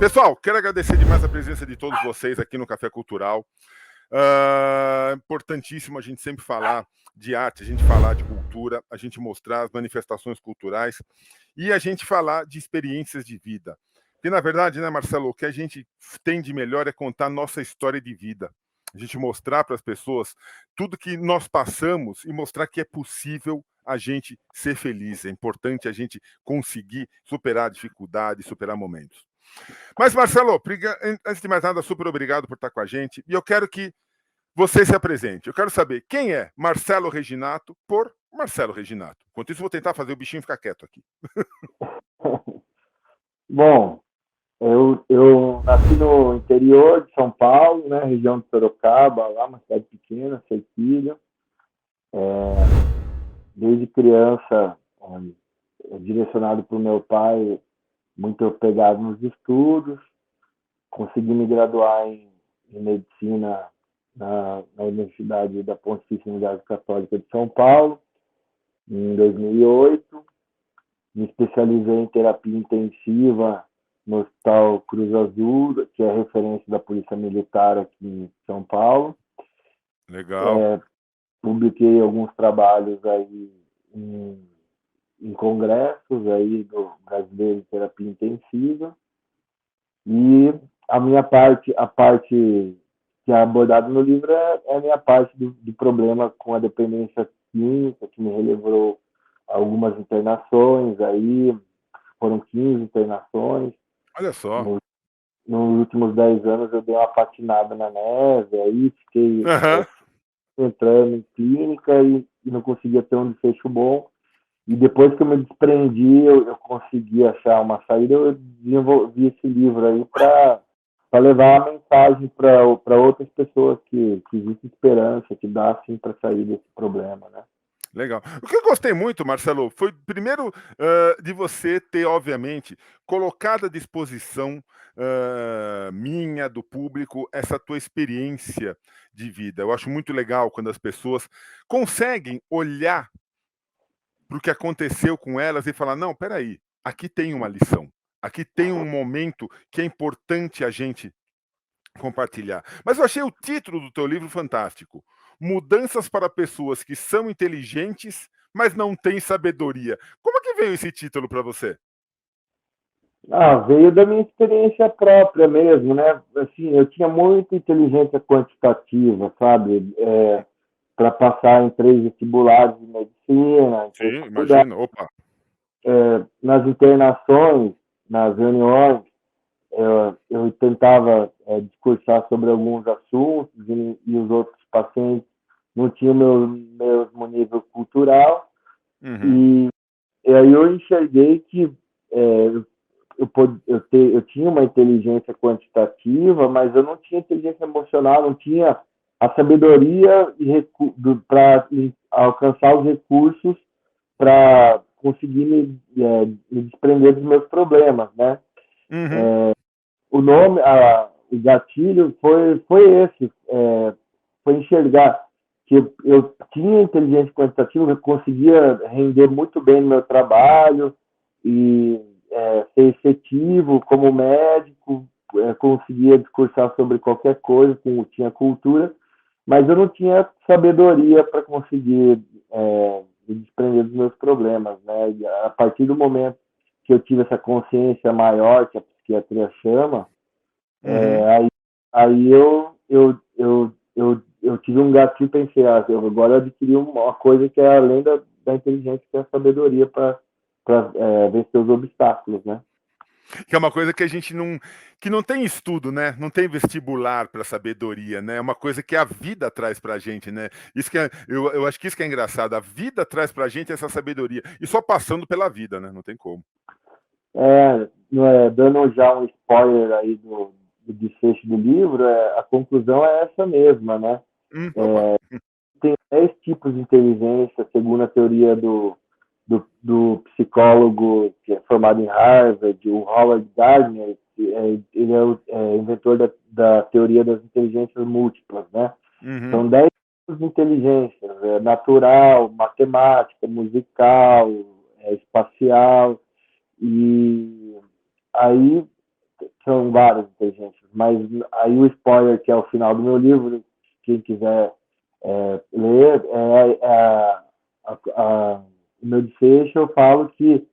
Pessoal, quero agradecer demais a presença de todos vocês aqui no Café Cultural. Importantíssimo a gente sempre falar de arte, a gente falar de cultura, a gente mostrar as manifestações culturais e a gente falar de experiências de vida. Porque, na verdade, né, Marcelo, o que a gente tem de melhor é contar nossa história de vida. A gente mostrar para as pessoas tudo que nós passamos e mostrar que é possível a gente ser feliz. É importante a gente conseguir superar dificuldades, superar momentos. Mas, Marcelo, antes de mais nada, super obrigado por estar com a gente. E eu quero que você se apresente. Eu quero saber quem é Marcelo Reginato por Marcelo Reginato. Enquanto isso, vou tentar fazer o bichinho ficar quieto aqui. Bom, eu nasci no interior de São Paulo, né, região de Sorocaba, lá uma cidade pequena, Sequilho. Desde criança, direcionado por meu pai, muito pegado nos estudos. Consegui me graduar em medicina na Universidade da Pontifícia Universidade Católica de São Paulo, em 2008. Me especializei em terapia intensiva no Hospital Cruz Azul, que é referência da Polícia Militar aqui em São Paulo. Legal. Publiquei alguns trabalhos aí em congressos aí do brasileiro de terapia intensiva. E a parte que é abordada no livro é a minha parte do problema com a dependência química, que me relevou algumas internações aí, foram 15 internações. Olha só. Nos últimos 10 anos eu dei uma patinada na neve, aí fiquei entrando em clínica e não conseguia ter um desfecho bom. E depois que eu me desprendi, eu consegui achar uma saída, eu desenvolvi esse livro aí para levar a mensagem para outras pessoas que existe esperança, que dá sim para sair desse problema, né? Legal. O que eu gostei muito, Marcelo, foi primeiro de você ter, obviamente, colocado à disposição minha, do público, essa tua experiência de vida. Eu acho muito legal quando as pessoas conseguem olhar para o que aconteceu com elas e falar: não, peraí, aqui tem uma lição, aqui tem um momento que é importante a gente compartilhar. Mas eu achei o título do teu livro fantástico. Mudanças para pessoas que são inteligentes, mas não têm sabedoria. Como é que veio esse título para você? Veio da minha experiência própria mesmo, né? Assim, eu tinha muita inteligência quantitativa, sabe? Para passar em 3 vestibulares de medicina, em 3 Sim, faculdades. imagina. Opa. Nas internações, nas reuniões, eu tentava discursar sobre alguns assuntos e os outros pacientes não tinham mesmo nível cultural. Uhum. E aí eu enxerguei que eu tinha uma inteligência quantitativa, mas eu não tinha inteligência emocional, não tinha a sabedoria para alcançar os recursos para conseguir me desprender dos meus problemas, né? Uhum. O nome, o gatilho foi esse, foi enxergar que eu tinha inteligência quantitativa, eu conseguia render muito bem no meu trabalho e ser efetivo como médico, conseguia discursar sobre qualquer coisa, tinha cultura, mas eu não tinha sabedoria para conseguir me desprender dos meus problemas, né? E a partir do momento que eu tive essa consciência maior que a psiquiatria chama, Uhum. aí eu tive um gatilho e pensei, agora eu adquiri uma coisa que é além da inteligência, que é a sabedoria para vencer os obstáculos, né? Que é uma coisa que a gente não tem estudo, né? Não tem vestibular para sabedoria, né? É uma coisa que a vida traz para a gente, né? Isso que eu acho que isso que é engraçado. A vida traz para a gente essa sabedoria e só passando pela vida, né? Não tem como. Dando já um spoiler aí do desfecho do livro, a conclusão é essa mesma, né? Opa. Tem 10 tipos de inteligência, segundo a teoria do psicólogo que é formado em Harvard, o Howard Gardner. Ele é o inventor da teoria das inteligências múltiplas, né? Uhum. São 10 tipos de inteligências: natural, matemática, musical, espacial. E aí são várias inteligências, mas aí o spoiler, que é o final do meu livro, quem quiser ler, o meu desfecho, eu falo que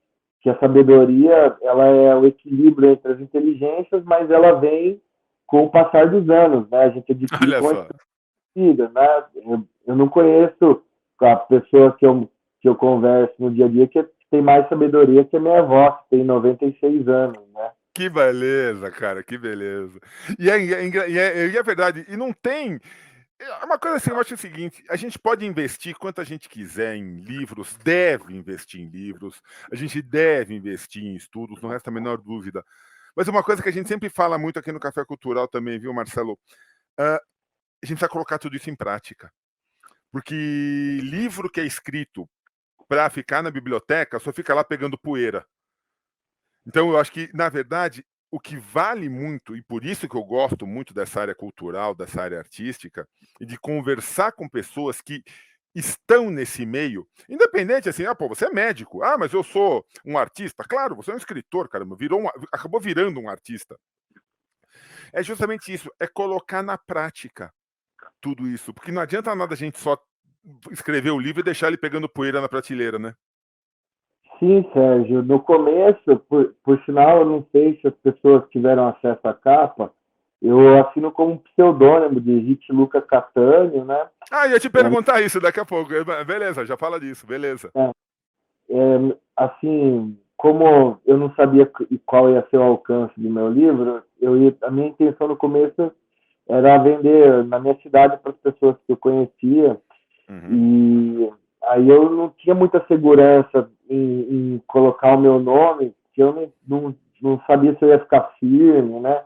a sabedoria ela é o equilíbrio entre as inteligências, mas ela vem com o passar dos anos, né? A gente adquire Olha com a só. vida, né? Eu não conheço a pessoa que eu converso no dia a dia que tem mais sabedoria que a minha avó, que tem 96 anos, né? Que beleza, cara, que beleza. E é verdade, e não tem. É uma coisa assim, eu acho o seguinte: a gente pode investir quanto a gente quiser em livros, deve investir em livros, a gente deve investir em estudos, não resta a menor dúvida. Mas uma coisa que a gente sempre fala muito aqui no Café Cultural também, viu, Marcelo? A gente precisa colocar tudo isso em prática. Porque livro que é escrito para ficar na biblioteca só fica lá pegando poeira. Então, eu acho que, na verdade, o que vale muito, e por isso que eu gosto muito dessa área cultural, dessa área artística, e de conversar com pessoas que estão nesse meio, independente assim, pô, você é médico, mas eu sou um artista. Claro, você é um escritor, caramba, acabou virando um artista. É justamente isso, é colocar na prática tudo isso, porque não adianta nada a gente só escrever o livro e deixar ele pegando poeira na prateleira, né? Sim, Sérgio. No começo, por sinal, eu não sei se as pessoas tiveram acesso à capa, eu assino como um pseudônimo de Hit Luca Catânio, né? Ia te perguntar isso daqui a pouco. Beleza, já fala disso, beleza. Assim, como eu não sabia qual ia ser o alcance do meu livro, a minha intenção no começo era vender na minha cidade para as pessoas que eu conhecia. E aí eu não tinha muita segurança em colocar o meu nome, que eu não sabia se eu ia ficar firme, né?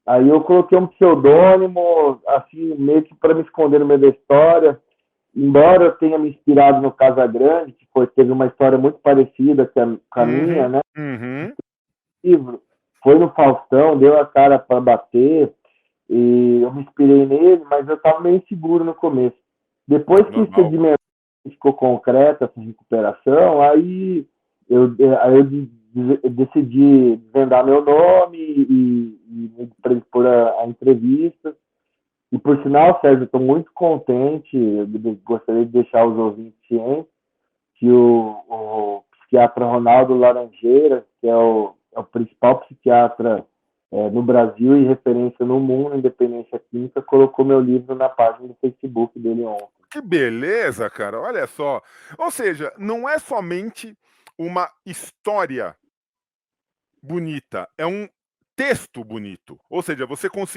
Aí eu coloquei um pseudônimo, assim, meio que para me esconder no meio da história. Embora eu tenha me inspirado no Casagrande, que teve uma história muito parecida com a minha, né? O livro foi no Faustão, deu a cara para bater, e eu me inspirei nele, mas eu estava meio inseguro no começo. Depois que Normal. sedimentou, ficou concreta essa recuperação, eu, aí eu decidi desvendar meu nome e me predispor a entrevistas. E por sinal, Sérgio, estou muito contente, eu gostaria de deixar os ouvintes cientes que o psiquiatra Ronaldo Laranjeira, que é o principal psiquiatra no Brasil e referência no mundo em dependência química, colocou meu livro na página do Facebook dele ontem. Que beleza, cara. Olha só. Ou seja, não é somente uma história bonita, é um texto bonito. Ou seja,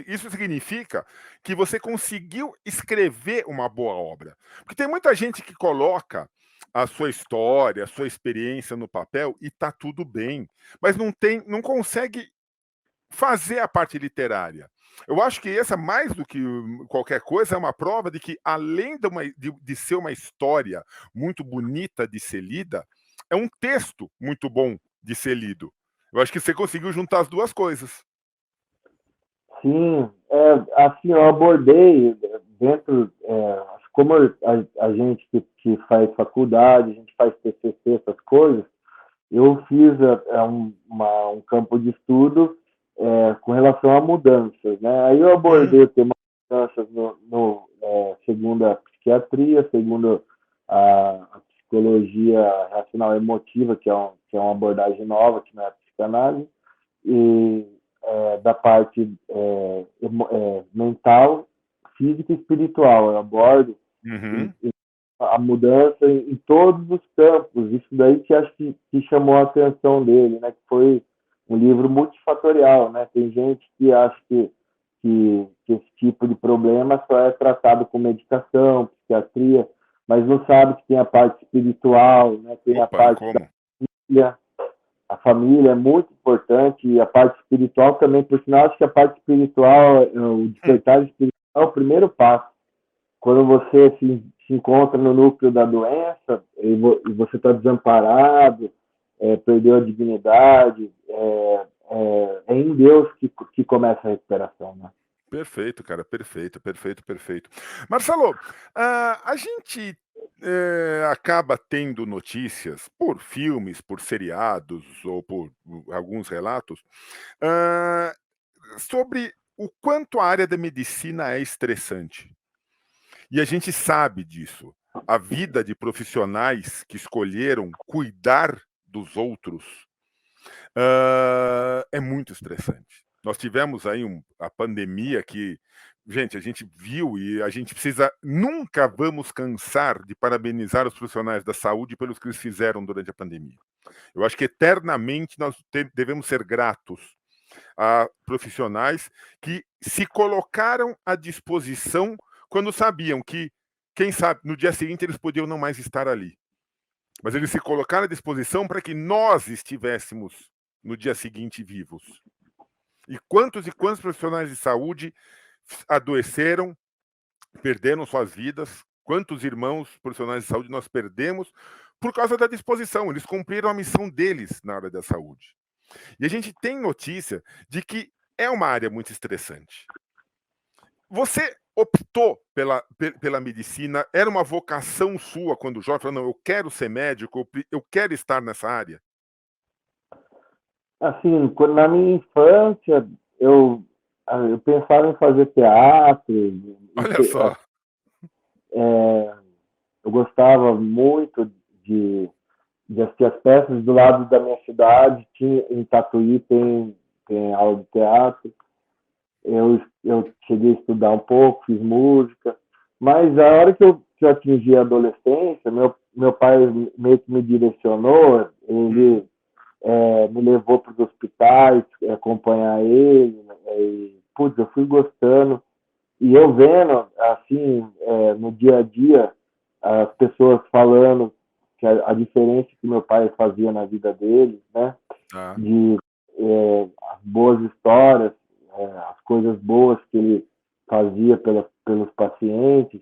isso significa que você conseguiu escrever uma boa obra. Porque tem muita gente que coloca a sua história, a sua experiência no papel e tá tudo bem, mas não consegue fazer a parte literária. Eu acho que essa, mais do que qualquer coisa, é uma prova de que, além de ser uma história muito bonita de ser lida, é um texto muito bom de ser lido. Eu acho que você conseguiu juntar as duas coisas. Sim, assim, eu abordei dentro, como a gente que faz faculdade, a gente faz TCC, essas coisas, eu fiz um campo de estudo com relação a mudanças, né? Aí eu abordei o tema mudanças segundo a psiquiatria, segundo a psicologia racional emotiva, que é uma abordagem nova, que não é a psicanálise, e da parte mental, física e espiritual. Eu abordo a mudança em todos os campos. Isso daí que acho que chamou a atenção dele, né? Que foi um livro multifatorial, né? Tem gente que acha que esse tipo de problema só é tratado com medicação, psiquiatria, mas não sabe que tem a parte espiritual, né? Tem a Opa, e parte da como? família. A família é muito importante e a parte espiritual também, por sinal, acho que a parte espiritual, o despertar espiritual é o primeiro passo. Quando você se encontra no núcleo da doença e você está desamparado, perdeu a dignidade, é em Deus que começa a recuperação, né? Perfeito, cara, perfeito, perfeito, perfeito. Marcelo, a gente acaba tendo notícias por filmes, por seriados ou por alguns relatos sobre o quanto a área da medicina é estressante. E a gente sabe disso. A vida de profissionais que escolheram cuidar dos outros é muito estressante. Nós tivemos aí a pandemia que, gente, a gente viu e a gente precisa, nunca vamos cansar de parabenizar os profissionais da saúde pelos que eles fizeram durante a pandemia. Eu acho que eternamente nós devemos ser gratos a profissionais que se colocaram à disposição quando sabiam que, quem sabe, no dia seguinte eles podiam não mais estar ali. Mas eles se colocaram à disposição para que nós estivéssemos no dia seguinte vivos. E quantos profissionais de saúde adoeceram, perderam suas vidas? Quantos irmãos profissionais de saúde nós perdemos por causa da disposição? Eles cumpriram a missão deles na área da saúde. E a gente tem notícia de que é uma área muito estressante. Você optou pela medicina? Era uma vocação sua quando jovem? Falou, não, eu quero ser médico, eu quero estar nessa área? Assim, na minha infância, eu pensava em fazer teatro, Olha só. eu gostava muito de assistir as peças do lado da minha cidade, em Tatuí tem aula de teatro, eu cheguei a estudar um pouco, fiz música, mas a hora que eu atingi a adolescência, meu pai meio que me direcionou, ele me levou para os hospitais, acompanhar ele, putz, eu fui gostando, e eu vendo, assim, no dia a dia, as pessoas falando que a diferença que meu pai fazia na vida dele, né, de as boas histórias, as coisas boas que ele fazia pelos pacientes,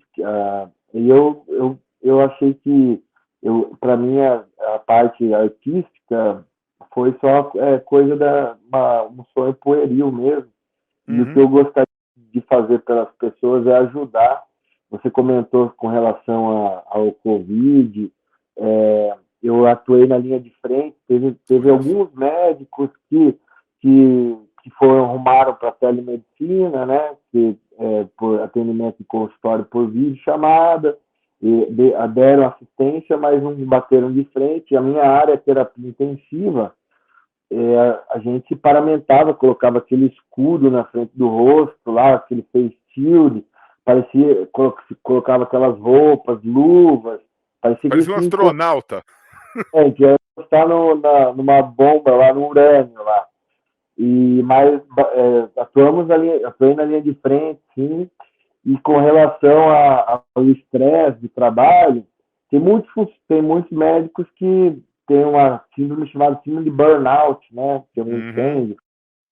e eu achei que, para mim, a parte artística foi só coisa um sonho pueril mesmo. E o que eu gostaria de fazer pelas pessoas é ajudar. Você comentou com relação ao Covid, eu atuei na linha de frente, teve alguns médicos que arrumaram para a telemedicina, né, por atendimento de consultório por vídeo chamada, deram assistência, mas não bateram de frente. A minha área, terapia intensiva, a gente paramentava, colocava aquele escudo na frente do rosto, lá, aquele face shield, parecia, colocava aquelas roupas, luvas, parecia um astronauta. Que ia estar numa bomba lá no urânio lá. Mas atuei na linha de frente, sim, e com relação ao estresse de trabalho, tem muitos médicos que têm uma síndrome chamada síndrome de burnout, né? Que é um incêndio,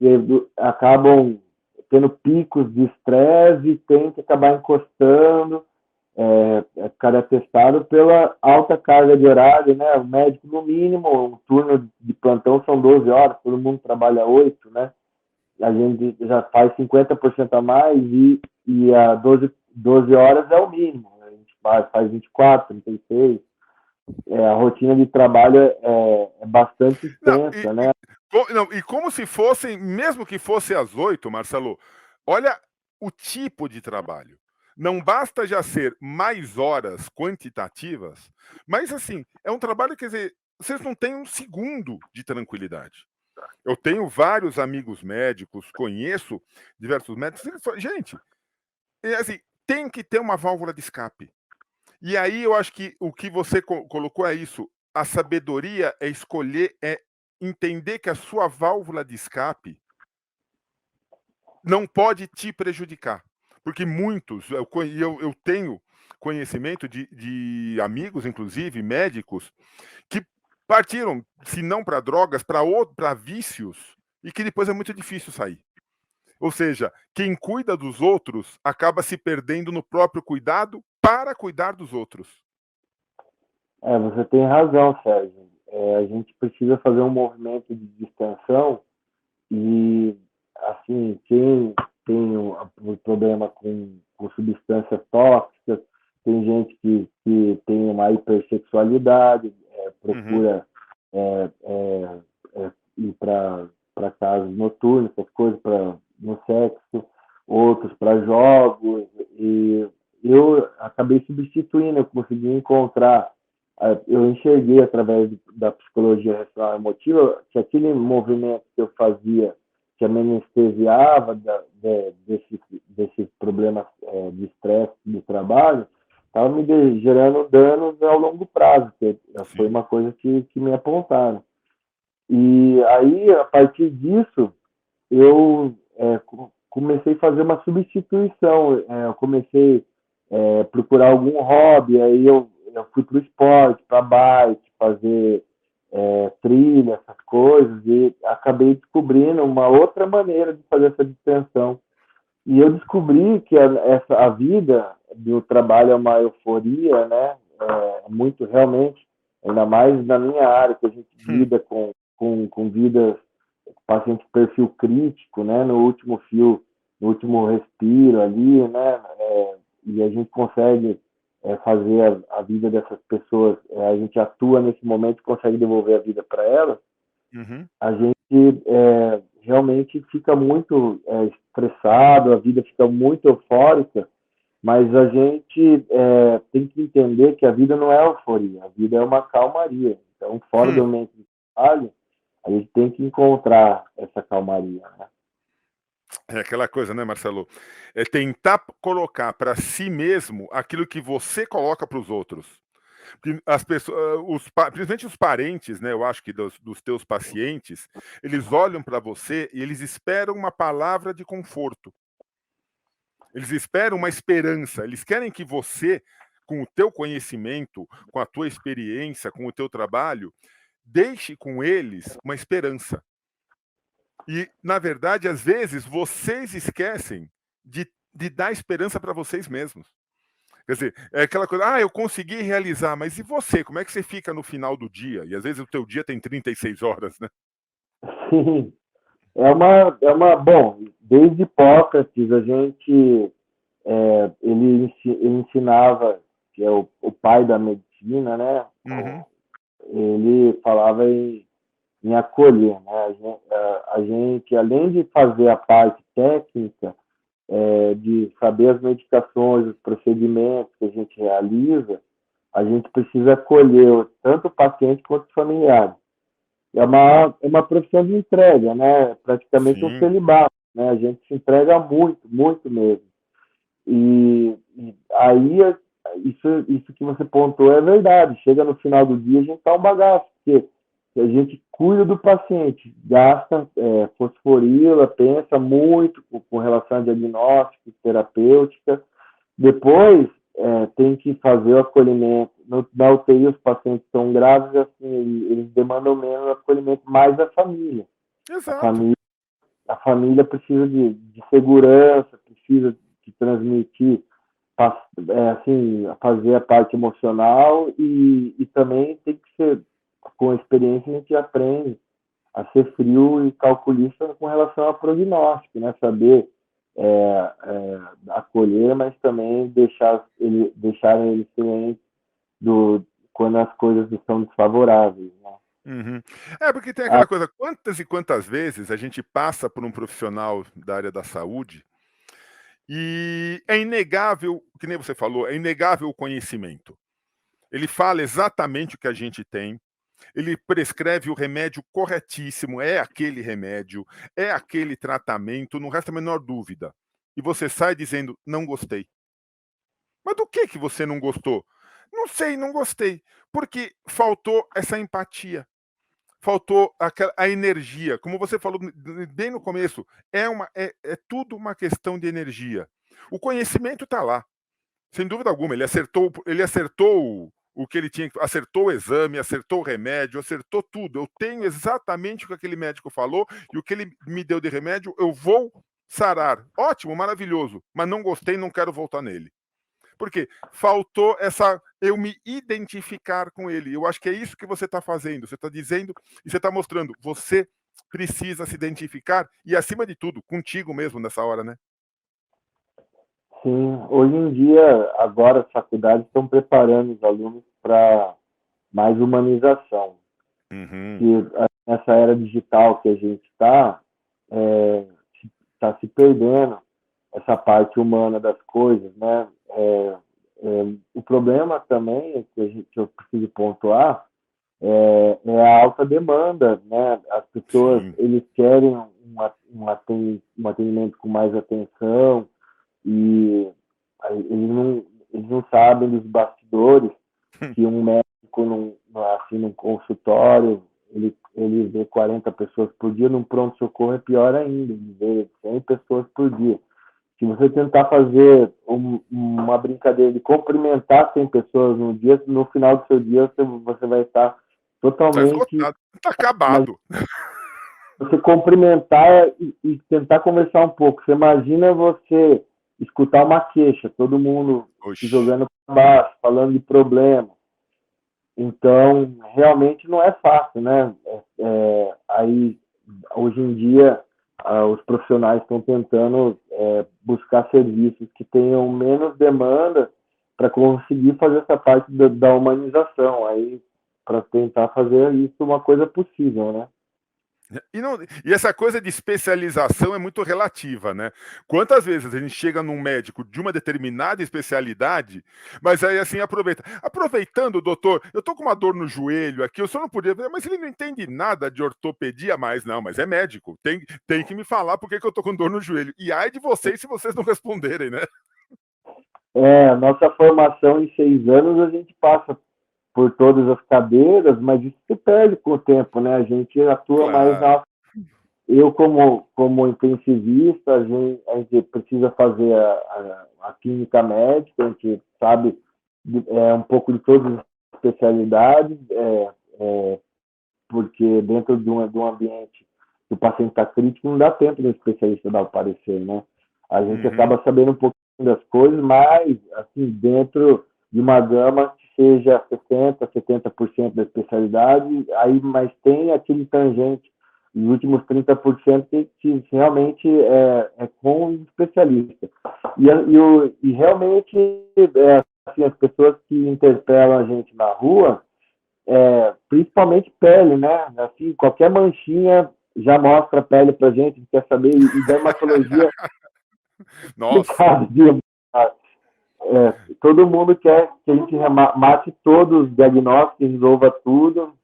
e acabam tendo picos de estresse e tem que acabar encostando, ficar atestado pela alta carga de horário, né? O médico, no mínimo, um turno de plantão são 12 horas, todo mundo trabalha 8, né? A gente já faz 50% a mais e a 12 horas é o mínimo. A gente faz 24, 36. A rotina de trabalho é bastante extensa, né? E como se fossem, mesmo que fosse às 8, Marcelo, olha o tipo de trabalho. Não basta já ser mais horas quantitativas, mas assim, é um trabalho, quer dizer, vocês não têm um segundo de tranquilidade. Eu tenho vários amigos médicos, conheço diversos médicos, eles falam, gente, assim, tem que ter uma válvula de escape. E aí eu acho que o que você colocou é isso. A sabedoria é escolher, é entender que a sua válvula de escape não pode te prejudicar. Porque muitos, eu tenho conhecimento de amigos, inclusive médicos, que partiram, se não para drogas, para vícios, e que depois é muito difícil sair. Ou seja, quem cuida dos outros acaba se perdendo no próprio cuidado para cuidar dos outros. Você tem razão, Sérgio. A gente precisa fazer um movimento de distensão e, assim, quem tem um problema com substâncias tóxicas, tem gente que tem uma hipersexualidade, procura ir para casas noturnas, essas coisas, para não consegui encontrar, eu enxerguei através da psicologia racional emotiva que aquele movimento que eu fazia, que me anestesiava desses problemas de estresse do trabalho, estava me gerando danos ao longo prazo, que foi uma coisa que me apontaram. E aí, a partir disso, eu comecei a fazer uma substituição. Eu comecei a procurar algum hobby, aí eu fui para o esporte, para bike, fazer trilha, essas coisas, e acabei descobrindo uma outra maneira de fazer essa distensão. E eu descobri que a vida do trabalho é uma euforia, né? Muito realmente, ainda mais na minha área, que a gente lida com vidas, pacientes de perfil crítico, né? No último respiro ali, né? E a gente consegue fazer a vida dessas pessoas, a gente atua nesse momento e consegue devolver a vida para elas. A gente realmente fica muito estressado, a vida fica muito eufórica, mas a gente tem que entender que a vida não é euforia, a vida é uma calmaria. Então, fora do ambiente de trabalho, a gente tem que encontrar essa calmaria, né? É aquela coisa, né, Marcelo? É tentar colocar para si mesmo aquilo que você coloca para os outros. As pessoas, principalmente os parentes, né? Eu acho que dos teus pacientes, eles olham para você e eles esperam uma palavra de conforto. Eles esperam uma esperança. Eles querem que você, com o teu conhecimento, com a tua experiência, com o teu trabalho, deixe com eles uma esperança. E, na verdade, às vezes, vocês esquecem de dar esperança para vocês mesmos. Quer dizer, é aquela coisa, eu consegui realizar, mas e você? Como é que você fica no final do dia? E às vezes o teu dia tem 36 horas, né? Sim, bom, desde Hipócrates, a gente, ele ensinava, que é o pai da medicina, né? Ele falava em acolher, né? A gente, além de fazer a parte técnica, de saber as medicações, os procedimentos que a gente realiza, a gente precisa acolher tanto o paciente quanto os familiares. É uma profissão de entrega, né? Praticamente um celibato, né? A gente se entrega muito, muito mesmo. E aí, isso que você pontuou é verdade. Chega no final do dia, a gente tá um bagaço, porque a gente cuida do paciente, gasta fosforila, pensa muito com relação a diagnóstico, terapêutica. Depois, tem que fazer o acolhimento. Na UTI, os pacientes estão graves, assim, eles demandam menos acolhimento, mais da família. Exato. A família precisa de segurança, precisa de transmitir, assim, fazer a parte emocional e também tem que ser, com a experiência, a gente aprende a ser frio e calculista com relação ao prognóstico, né? Saber acolher, mas também deixarem eles cientes quando as coisas estão desfavoráveis, né? Porque tem aquela coisa, quantas e quantas vezes a gente passa por um profissional da área da saúde e é inegável, que nem você falou, é inegável o conhecimento. Ele fala exatamente o que a gente tem, ele prescreve o remédio corretíssimo, é aquele remédio, é aquele tratamento, não resta a menor dúvida. E você sai dizendo, não gostei. Mas do que você não gostou? Não sei, não gostei. Porque faltou essa empatia. Faltou a energia. Como você falou bem no começo, é tudo uma questão de energia. O conhecimento está lá. Sem dúvida alguma, ele acertou o que ele tinha, acertou o exame, acertou o remédio, acertou tudo. Eu tenho exatamente o que aquele médico falou e o que ele me deu de remédio, eu vou sarar. Ótimo, maravilhoso, mas não gostei, não quero voltar nele. Porque faltou eu me identificar com ele. Eu acho que é isso que você está fazendo. Você está dizendo e você está mostrando. Você precisa se identificar e, acima de tudo, contigo mesmo nessa hora, né? Sim, hoje em dia, agora as faculdades estão preparando os alunos para mais humanização. E nessa era digital que a gente está se perdendo essa parte humana das coisas, né? O problema também que eu preciso pontuar é a alta demanda, né? As pessoas, Sim. eles querem um atendimento com mais atenção e eles não sabem dos bastidores que um médico num consultório, ele vê 40 pessoas por dia, num pronto-socorro é pior ainda, ele vê 100 pessoas por dia. Se você tentar fazer uma brincadeira de cumprimentar 100 pessoas no dia, no final do seu dia você vai estar Tá totalmente... esgotado. Tá acabado. Você cumprimentar e tentar conversar um pouco. Você imagina você escutar uma queixa, todo mundo se Oxi. jogando para baixo, falando de problema. Então, realmente não é fácil, né? Aí, hoje em dia, os profissionais estão tentando buscar serviços que tenham menos demanda para conseguir fazer essa parte da humanização, aí para tentar fazer isso uma coisa possível, né? E essa coisa de especialização é muito relativa, né? Quantas vezes a gente chega num médico de uma determinada especialidade, mas aí assim aproveita. Aproveitando, doutor, eu tô com uma dor no joelho aqui, o senhor não podia ver, mas ele não entende nada de ortopedia mais, não, mas é médico. Tem que me falar por que eu tô com dor no joelho. E ai de vocês se vocês não responderem, né? Nossa formação em 6 anos a gente passa por todas as cadeiras, mas isso se perde com o tempo, né? A gente atua mais Claro. Eu, como intensivista, a gente precisa fazer a clínica médica, a gente sabe um pouco de todas as especialidades, porque dentro de um ambiente que o paciente está crítico, não dá tempo do especialista dar o parecer, né? A gente Uhum. acaba sabendo um pouco das coisas, mas, assim, dentro de uma gama que seja 60%, 70% da especialidade, aí, mas tem aquele tangente, os últimos 30% que realmente é com o especialista. E realmente, assim, as pessoas que interpelam a gente na rua, principalmente pele, né? Assim, qualquer manchinha já mostra a pele pra gente, quer saber, e dermatologia Nossa. complicado de todo mundo quer que a gente mate todos os diagnósticos, resolva tudo.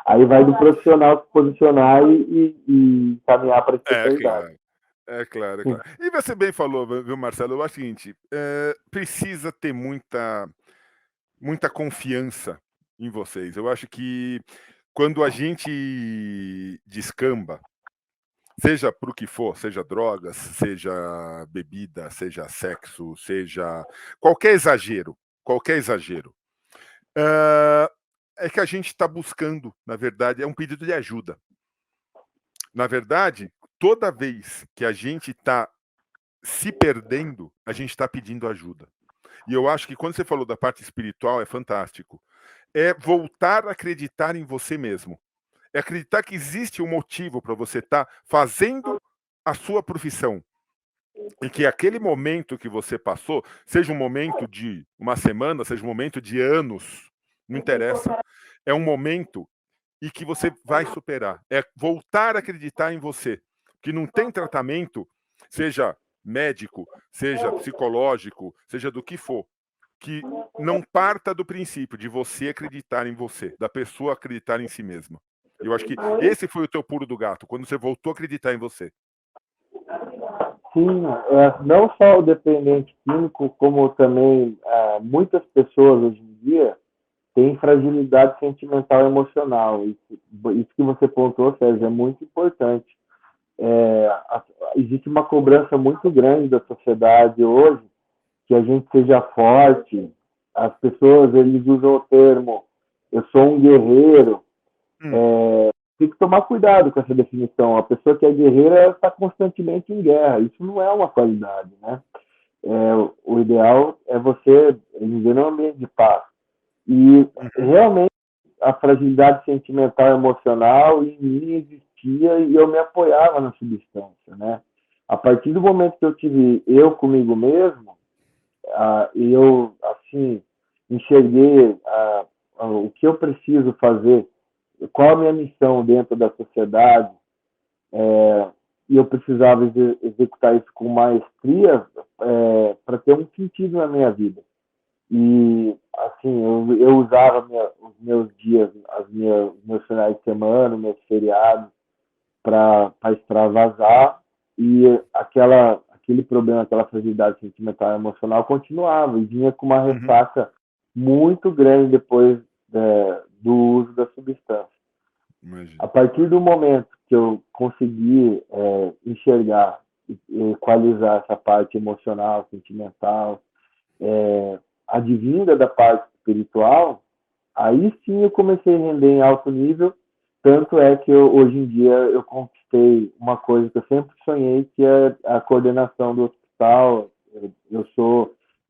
Aí vai do profissional se posicionar e caminhar para a É especialidade. claro. É claro, é claro. E você bem falou, viu, Marcelo? Eu acho o seguinte: precisa ter muita confiança em vocês. Eu acho que quando a gente descamba, seja para o que for, seja drogas, seja bebida, seja sexo, seja qualquer exagero, eh, é que a gente está buscando, na verdade, é um pedido de ajuda. Na verdade, toda vez que a gente está se perdendo, a gente está pedindo ajuda. E eu acho que quando você falou da parte espiritual, é fantástico. É voltar a acreditar em você mesmo. É acreditar que existe um motivo para você estar fazendo a sua profissão. E que aquele momento que você passou, seja um momento de uma semana, seja um momento de anos, não interessa. É um momento e que você vai superar. É voltar a acreditar em você. Que não tem tratamento, seja médico, seja psicológico, seja do que for, que não parta do princípio de você acreditar em você, da pessoa acreditar em si mesma. Eu acho que esse foi o teu pulo do gato, quando você voltou a acreditar em você. Sim, não só o dependente químico, como também muitas pessoas hoje em dia têm fragilidade sentimental e emocional. Isso que você pontuou, Sérgio, é muito importante. Existe uma cobrança muito grande da sociedade hoje que a gente seja forte. As pessoas, eles usam o termo eu sou um guerreiro. Tem que tomar cuidado com essa definição. A pessoa que é guerreira está constantemente em guerra. Isso não é uma qualidade, né? O ideal é você viver num ambiente de paz. E realmente a fragilidade sentimental e emocional em mim existia e eu me apoiava na substância, né? A partir do momento que eu tive eu comigo mesmo, eu assim enxerguei o que eu preciso fazer, qual a minha missão dentro da sociedade, e eu precisava executar isso com maestria para ter um sentido na minha vida. E, assim, eu usava os meus dias, os meus finais de semana, meus feriados, para extravasar, e aquele problema, aquela fragilidade sentimental e emocional continuava, e vinha com uma Uhum. ressaca muito grande depois do uso da substância. Imagino. A partir do momento que eu consegui enxergar e equalizar essa parte emocional, sentimental, advinda da parte espiritual, aí sim eu comecei a render em alto nível. Tanto é que hoje em dia eu conquistei uma coisa que eu sempre sonhei, que é a coordenação do hospital. Eu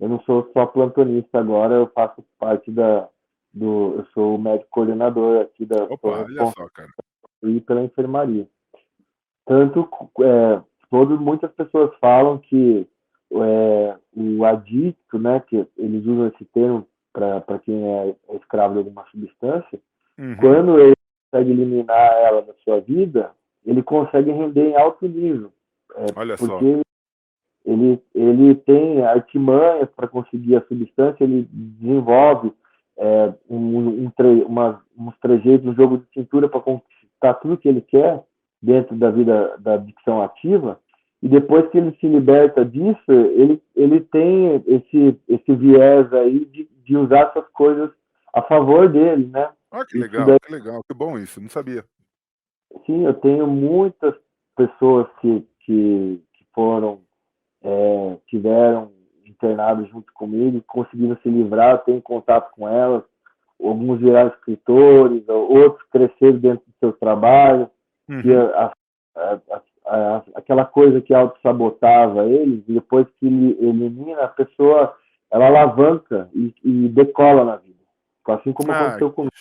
não sou só plantonista agora, eu faço parte eu sou o médico coordenador aqui, sou Opa, olha responsável só, cara. pela enfermaria. Tanto, muitas pessoas falam que o adicto, né, que eles usam esse termo para quem é escravo de alguma substância, Uhum. quando ele consegue eliminar ela da sua vida, ele consegue render em alto nível, Olha só. porque ele tem artimanhas para conseguir a substância, ele desenvolve uns trejeitos, um jogo de cintura para conquistar tudo que ele quer dentro da vida da adicção ativa, e depois que ele se liberta disso, ele tem esse viés aí de usar essas coisas a favor dele, né? Ah, Isso daí, que legal, que bom isso, não sabia. sim, eu tenho muitas pessoas que foram tiveram internados junto comigo, conseguiram se livrar, eu tenho contato com elas, alguns viraram escritores, outros cresceram dentro do seu trabalho, que Uhum. aquela coisa que auto-sabotava eles, e depois que ele elimina, a pessoa ela alavanca e decola na vida. Assim como Ah, aconteceu comigo.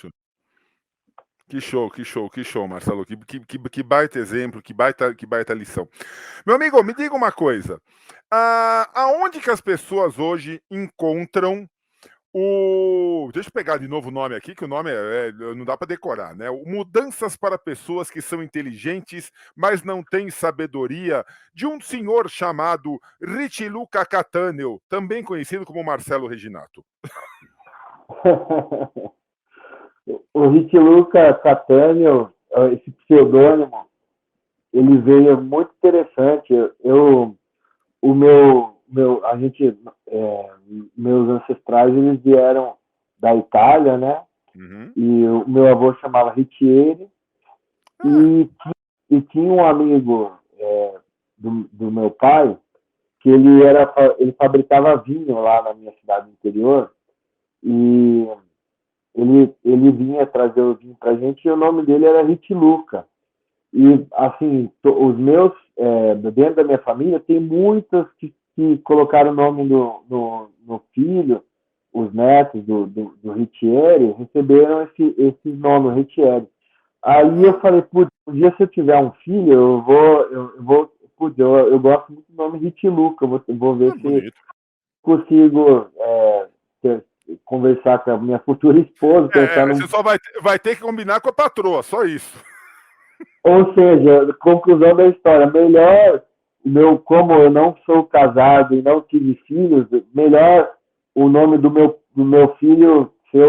que show, que show, que show, Marcelo. Que baita exemplo, que baita lição. Meu amigo, me diga uma coisa. Aonde que as pessoas hoje encontram o. Deixa eu pegar de novo o nome aqui, que o nome não dá para decorar, né? O Mudanças para Pessoas que São Inteligentes, mas Não Têm Sabedoria, de um senhor chamado Richluca Cattaneo, também conhecido como Marcelo Reginato. O Rick Luca Catânio, esse pseudônimo, ele veio muito interessante. A gente, meus ancestrais, eles vieram da Itália, né? Uhum. E o meu avô chamava Ritieri Ah, e, e tinha um amigo do meu pai que ele fabricava vinho lá na minha cidade interior e ele vinha trazer o vinho pra gente e o nome dele era Ritiluca. E, assim, os meus, dentro da minha família, tem muitos que colocaram o nome no filho, os netos do Ritieri, receberam esse nome, Ritieri. Aí eu ah, falei, putz, um dia se eu tiver um filho, putz, eu gosto muito do nome Ritiluca, vou ver se bonito. consigo conversar com a minha futura esposa, pensar num. Você só vai ter que combinar com a patroa, só isso. Ou seja, conclusão da história, melhor, como eu não sou casado e não tive filhos, melhor o nome do meu filho ser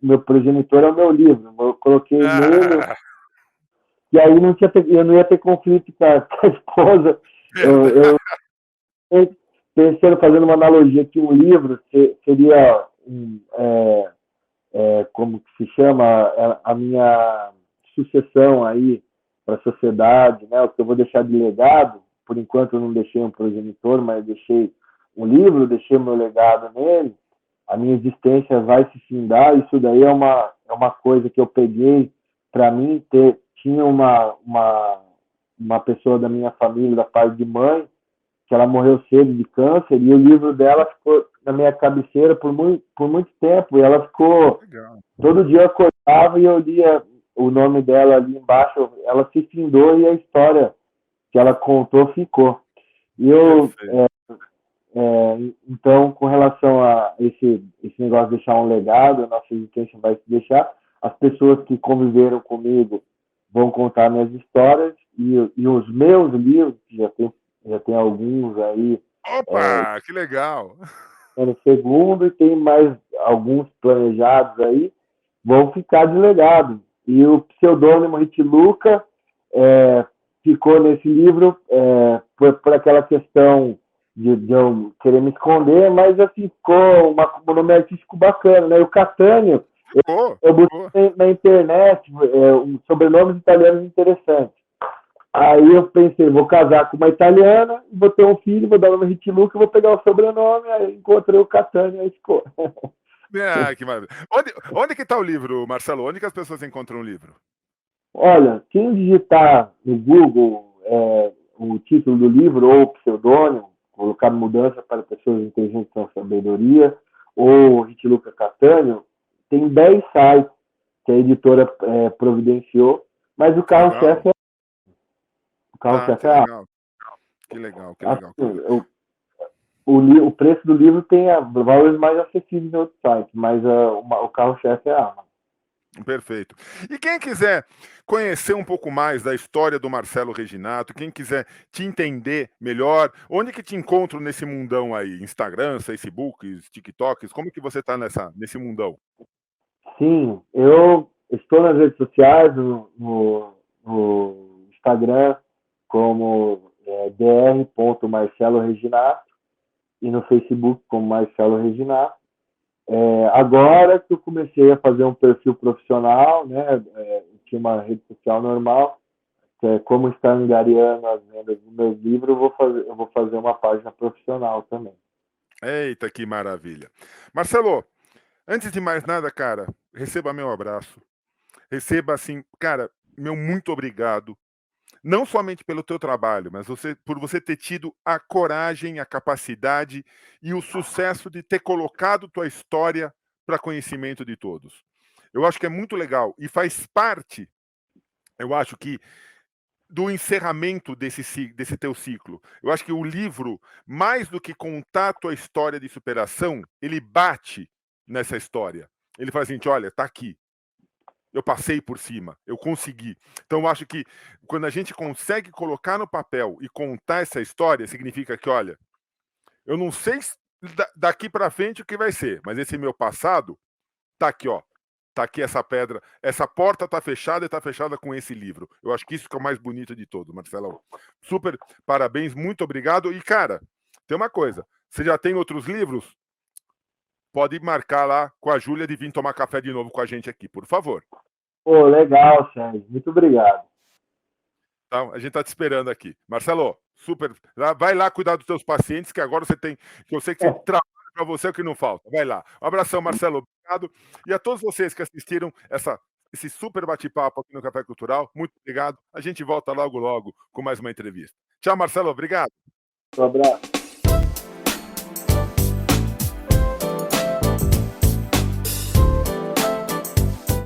meu progenitor é o meu livro. Eu coloquei nele, Ah, e aí eu não ia ter conflito com a esposa. Eu pensando, fazendo uma analogia que um livro seria como que se chama, a minha sucessão aí para a sociedade, né? O que eu vou deixar de legado. Por enquanto eu não deixei um progenitor, mas deixei um livro, deixei meu legado nele. A minha existência vai se findar. Isso daí é uma coisa que eu peguei para mim. Tinha uma pessoa da minha família, da parte de mãe, que ela morreu cedo de câncer, e o livro dela ficou na minha cabeceira por muito tempo, e ela ficou. legal. Todo dia eu acordava e eu lia o nome dela ali embaixo, ela se findou e a história que ela contou ficou. E Perfeito. então, com relação a esse negócio de deixar um legado, a nossa existência vai se deixar, as pessoas que conviveram comigo vão contar minhas histórias, e os meus livros, que já tem alguns aí, Opa, que legal. no segundo e tem mais alguns planejados aí, vão ficar de legado. E o pseudônimo Hitluca ficou nesse livro por aquela questão de eu querer me esconder, mas assim, ficou um nome artístico bacana, né? E o Catânio, eu Ficou. busquei na internet sobrenomes italianos interessantes. Aí eu pensei, vou casar com uma italiana, vou ter um filho, vou dar o nome Hitluca, vou pegar o sobrenome, aí encontrei o Catânio, aí ficou. Ah, que maravilha. Onde que está o livro, Marcelo? Onde que as pessoas encontram o livro? Olha, quem digitar no Google o título do livro ou o pseudônimo, colocar mudança para pessoas inteligentes com sabedoria, ou Hitluca Catânio, tem 10 sites que a editora providenciou, mas o Legal. carro-chefe Ah, que é a legal. Que legal, que legal, que assim, legal. o preço do livro tem valores mais acessíveis em outros sites, mas o carro-chefe é a Amazon. Perfeito. E quem quiser conhecer um pouco mais da história do Marcelo Reginato, quem quiser te entender melhor, onde que te encontro nesse mundão aí? Instagram, Facebook, TikToks, como que você está nesse mundão? Sim, eu estou nas redes sociais, no Instagram, como dr.marceloreginato e no Facebook como Marcelo Reginato. Agora que eu comecei a fazer um perfil profissional, né, tinha uma rede social normal, que é como está angariando as vendas dos meus livros, eu vou fazer uma página profissional também. Eita, que maravilha. Marcelo, antes de mais nada, cara, receba meu abraço. Receba assim, cara, meu muito obrigado. Não somente pelo teu trabalho, mas por você ter tido a coragem, a capacidade e o sucesso de ter colocado tua história para conhecimento de todos. Eu acho que é muito legal e faz parte, eu acho que, do encerramento desse teu ciclo. Eu acho que o livro, mais do que contar a tua história de superação, ele bate nessa história. Ele faz assim, olha, tá aqui. Eu passei por cima, eu consegui. Então, eu acho que quando a gente consegue colocar no papel e contar essa história, significa que, olha, eu não sei daqui para frente o que vai ser, mas esse meu passado tá aqui, ó. Tá aqui essa pedra, essa porta tá fechada e tá fechada com esse livro. Eu acho que isso que é o mais bonito de todo, Marcelão. Super parabéns, muito obrigado. E, cara, tem uma coisa: você já tem outros livros? Pode marcar lá com a Júlia de vir tomar café de novo com a gente aqui, por favor. Pô, legal, Sérgio. Muito obrigado. Tá? A gente está te esperando aqui. Marcelo, super. Vai lá cuidar dos teus pacientes, que agora você tem. Que eu sei que você trabalha para você é o que não falta. Vai lá. Um abração, Marcelo. Obrigado. E a todos vocês que assistiram esse super bate-papo aqui no Café Cultural, muito obrigado. A gente volta logo, logo com mais uma entrevista. Tchau, Marcelo. Obrigado. Um abraço.